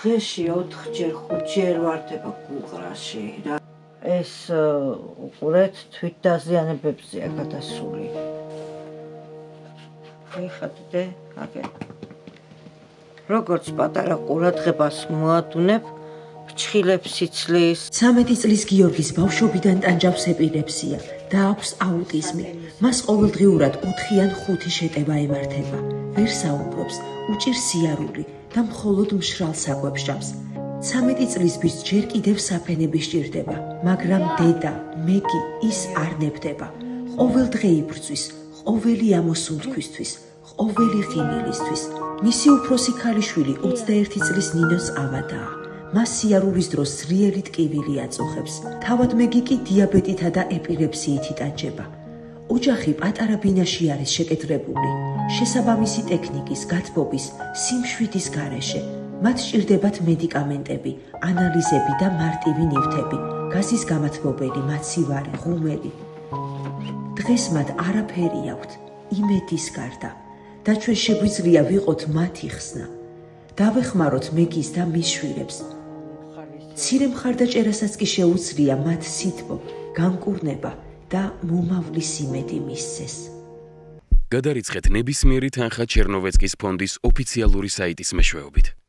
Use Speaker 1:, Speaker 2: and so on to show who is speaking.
Speaker 1: დღეში 4-ჯერ 5-ჯერ ვარდება გუღრაში რა. ეს უყურეთ თვითდაზიანებებზეა გადასული. ეხადე აგე. როგორც პატარა ყურადღებას მოადუნებ, ფრჩხილებს სიცლის.
Speaker 2: 13 წლის გიორგის ბავშვობიდან ტანჯავს ეპილეფსია და აქვს აუტიზმი. მას ყოველდღიურად 4 ან 5 შეტევა ემართება. ვერ საუბრობს, უჭირს სიარული და მხოლოდ მშრალ საკვებს ჭამს. 13 წლისთვის ჯერ კიდევ საფენები სჭირდება, მაგრამ დედა, მეგი ის არ ნებდება. ყოველდღე იბრძვის, ყოველი ამოსუნთქვისთვის, ყოველი ღიმილისთვის. მისი უფროსი ქალიშვილი 21 წლის ნინოს ავადაა. მას სიარულის დროს ზრიელი ტკივილი აწუხებს. თავად მეგი კი დიაბეტითა და ეპილეფსიით იტანჯება. ოჯახი პატარა ბინაში არის შეკეთრებული. შესაბამისი ტექნიკის, გათბობის, სიმშვიდის გარეშე. მათ სჭირდებათ მედიკამენტები, ანალიზები და მარტივი ნივთები, გაზის გამათბობელი, მაცივარი, ღუმელი. დღეს მათ არაფერი აქვთ, იმედის გარდა. და ჩვენ შეგვიძლია ვიყოთ მათი ხსნა. დავეხმაროთ მეგის და მის შვილებს. მცირე მხარდაჭერასაც კი შეუძლია მათ სითბო, განკურნება და მომავლის იმედი მისცეს.
Speaker 3: გადარიცხეთ ნებისმიერი თანხა ჩერნოვეცკის ფონდის ოფიციალური საიტის მეშვეობით.